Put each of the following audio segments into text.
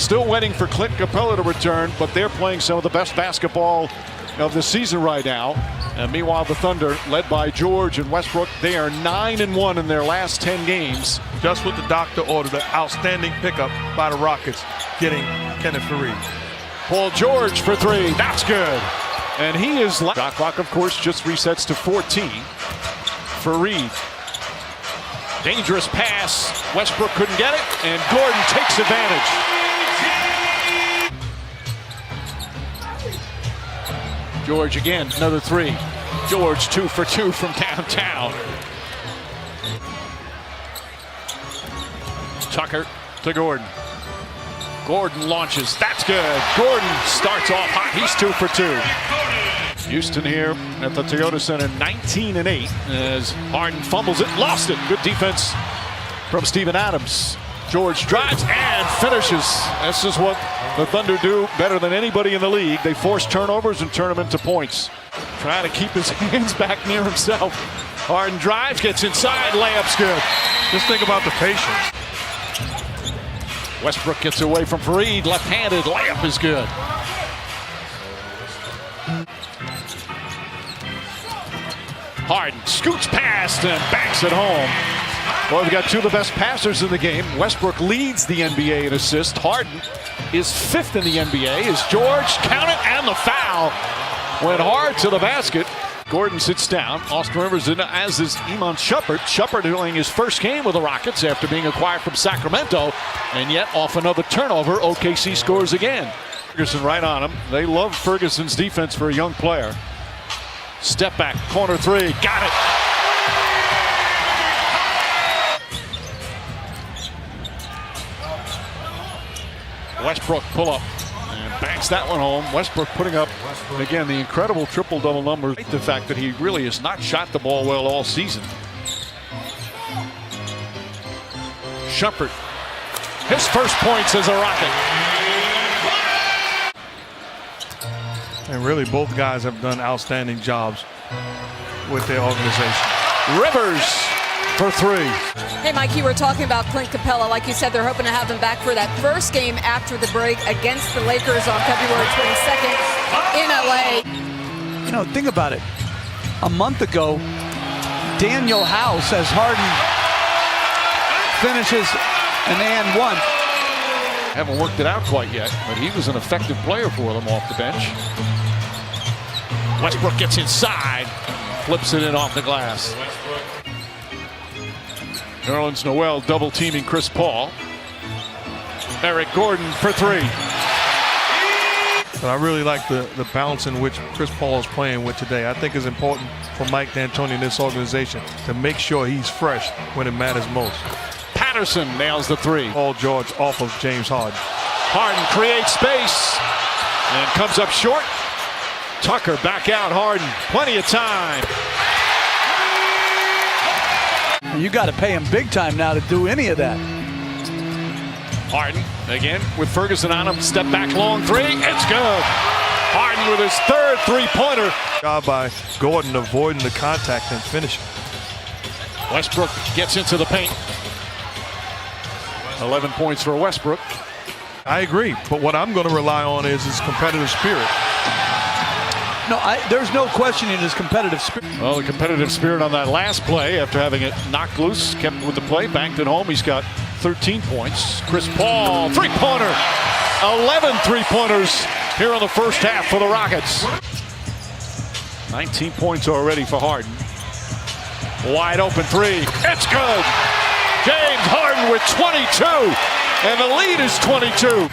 Still waiting for Clint Capella to return, but they're playing some of the best basketball of the season right now. And meanwhile, the Thunder, led by George and Westbrook, they are 9-1 in their last 10 games. Just what the doctor ordered, an outstanding pickup by the Rockets, getting Kenneth Faried. Paul George for three. That's good. And he is. Shot clock, of course, just resets to 14. Faried. Dangerous pass. Westbrook couldn't get it, and Gordon takes advantage. George again, another three. George 2 for 2 from downtown. Tucker to Gordon. Gordon launches. That's good. Gordon starts off hot. He's 2 for 2. Houston here at the Toyota Center, 19-8 as Harden fumbles it, lost it. Good defense from Steven Adams. George drives and finishes. This is what the Thunder do better than anybody in the league. They force turnovers and turn them into points. Trying to keep his hands back near himself. Harden drives, gets inside, layup's good. Just think about the patience. Westbrook gets away from Faried, left-handed, layup is good. Harden scoots past and backs it home. Well, we've got two of the best passers in the game. Westbrook leads the NBA in assists. Harden is 5th in the NBA. Is George, count it, and the foul. Went hard to the basket. Gordon sits down. Austin Rivers in, as is Iman Shumpert. Shumpert doing his first game with the Rockets after being acquired from Sacramento. And yet, off another turnover, OKC scores again. Ferguson right on him. They love Ferguson's defense for a young player. Step back, corner three, got it. Westbrook pull up and banks that one home. Westbrook putting up, again, the incredible triple-double numbers. The fact that he really has not shot the ball well all season. Shumpert, his first points as a Rocket. And really, both guys have done outstanding jobs with their organization. Rivers for three. Hey, Mike, you were talking about Clint Capella. Like you said, they're hoping to have him back for that first game after the break against the Lakers on February 22nd in LA. You know, think about it. A month ago, Daniel House, as Harden finishes an and one. Haven't worked it out quite yet, but he was an effective player for them off the bench. Westbrook gets inside, flips it in off the glass. Nerlens Noel double teaming Chris Paul. Eric Gordon for three. But I really like the balance in which Chris Paul is playing with today. I think it's important for Mike D'Antoni and this organization to make sure he's fresh when it matters most. Patterson nails the three. Paul George off of James Harden. Harden creates space and comes up short. Tucker back out. Harden, plenty of time. You got to pay him big time now to do any of that. Harden again with Ferguson on him. Step back, long three. It's good. Harden with his third three-pointer. Job by Gordon avoiding the contact and finishing. Westbrook gets into the paint. 11 points for Westbrook. I agree, but what I'm going to rely on is his competitive spirit. No, there's no questioning his competitive spirit. Well, the competitive spirit on that last play, after having it knocked loose, kept with the play, banked it home. He's got 13 points. Chris Paul, three-pointer. 11 three-pointers here in the first half for the Rockets. 19 points already for Harden. Wide open three. It's good. James Harden with 22, and the lead is 22.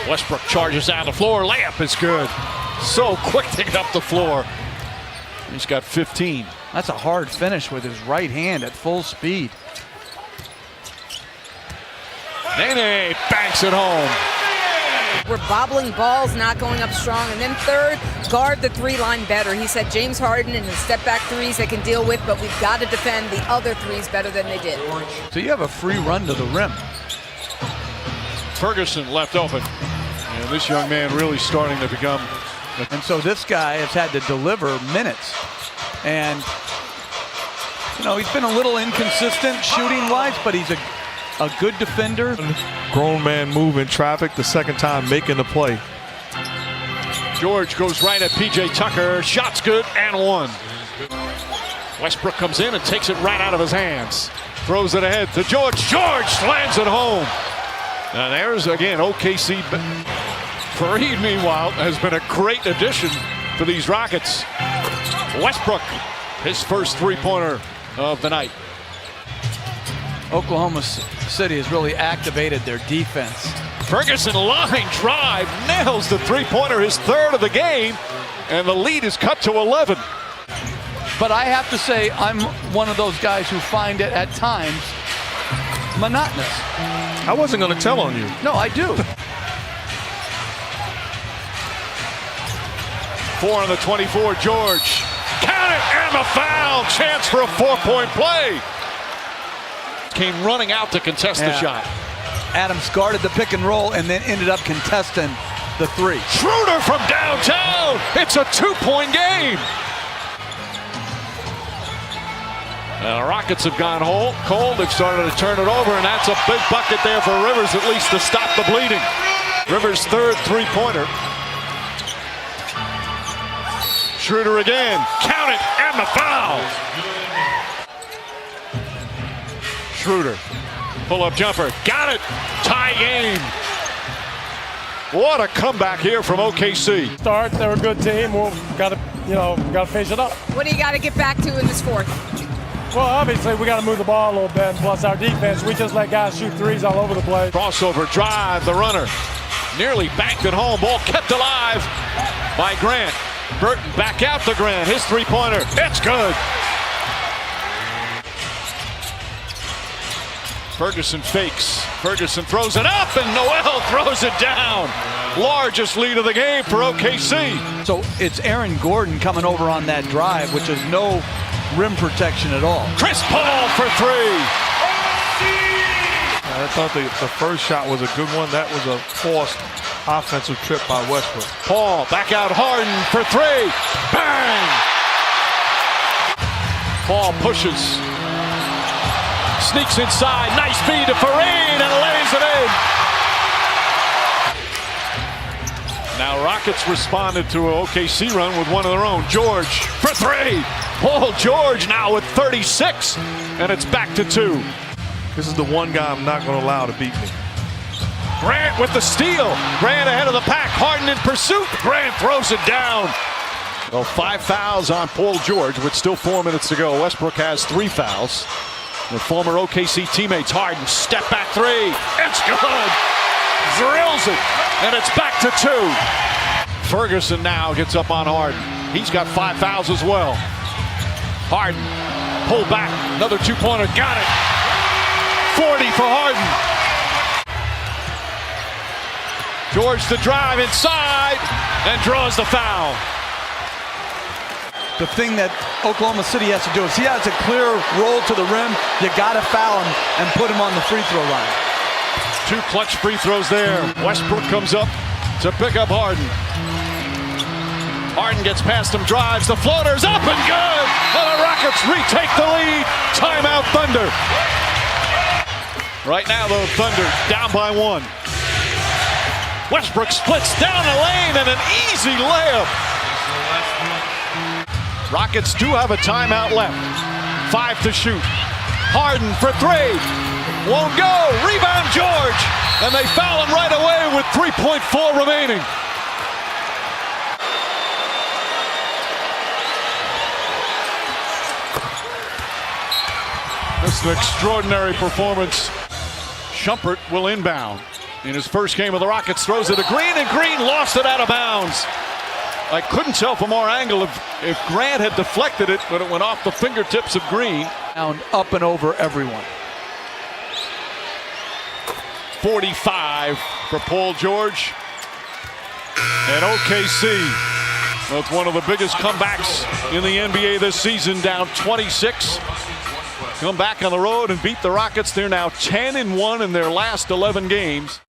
Westbrook charges down the floor. Layup is good. So quick to get up the floor. He's got 15. That's a hard finish with his right hand at full speed. Nene banks it home. We're bobbling balls, not going up strong. And then third, guard the three-line better. He said James Harden and the step-back threes they can deal with, but we've got to defend the other threes better than they did. So you have a free run to the rim. Ferguson left open. And this young man really starting to become... And so this guy has had to deliver minutes. And, you know, he's been a little inconsistent shooting-wise, but he's a good defender. Grown man move in traffic, the second time making the play. George goes right at P.J. Tucker. Shot's good and one. Westbrook comes in and takes it right out of his hands. Throws it ahead to George. George slams it home. And there's again OKC. Fareed, meanwhile, has been a great addition for these Rockets. Westbrook, his first three-pointer of the night. Oklahoma City has really activated their defense. Ferguson line drive, nails the three-pointer, his third of the game, and the lead is cut to 11. But I have to say, I'm one of those guys who find it at times monotonous. I wasn't going to tell on you. No, I do. 4 on the 24, George. Count it, and the foul. Chance for a 4-point play. Came running out to contest the shot. Adams guarded the pick and roll and then ended up contesting the three. Schroeder from downtown. It's a 2-point game. The Rockets have gone cold. They've started to turn it over, and that's a big bucket there for Rivers, at least to stop the bleeding. Rivers' third three-pointer. Schroeder again. Count it, and the foul. Schroeder. Pull-up jumper. Got it. Tie game. What a comeback here from OKC. Start, they're a good team. We'll gotta face it up. What do you got to get back to in this fourth? Well, obviously we got to move the ball a little bit. Plus our defense, we just let guys shoot threes all over the place. Crossover drive, the runner nearly banked it home. Ball kept alive by Grant. Burton back out to Grant. His three-pointer. It's good. Ferguson fakes. Ferguson throws it up, and Noel throws it down. Largest lead of the game for OKC. So it's Aaron Gordon coming over on that drive, which is no rim protection at all. Chris Paul for three. I thought the first shot was a good one. That was a forced offensive trip by Westbrook. Paul back out Harden for three. Bang! Paul pushes. Sneaks inside. Nice feed to Fareed and lays it in. Now Rockets responded to an OKC run with one of their own. George for three. Paul George now with 36, and it's back to 2. This is the one guy I'm not going to allow to beat me. Grant with the steal. Grant ahead of the pack. Harden in pursuit. Grant throws it down. Well, 5 fouls on Paul George with still 4 minutes to go. Westbrook has 3 fouls. The former OKC teammates. Harden step back three. It's good. Drills it, and it's back to 2. Ferguson now gets up on Harden. He's got 5 fouls as well. Harden, pull back, another 2-pointer, got it. 40 for Harden. George the drive inside and draws the foul. The thing that Oklahoma City has to do is he has a clear roll to the rim. You got to foul him and put him on the free throw line. 2 clutch free throws there. Westbrook comes up to pick up Harden. Harden gets past him, drives, the floater's up and good! And the Rockets retake the lead. Timeout Thunder. Right now, the Thunder down by 1. Westbrook splits down the lane and an easy layup. Rockets do have a timeout left. 5 to shoot. Harden for 3. Won't go. Rebound George. And they foul him right away with 3.4 remaining. This is an extraordinary performance. Shumpert will inbound. In his first game of the Rockets, throws it to Green, and Green lost it out of bounds. I couldn't tell from our angle if Grant had deflected it, but it went off the fingertips of Green. Down, up and over everyone. 45 for Paul George. And OKC with one of the biggest comebacks in the NBA this season, down 26. Come back on the road and beat the Rockets. They're now 10-1 in their last 11 games.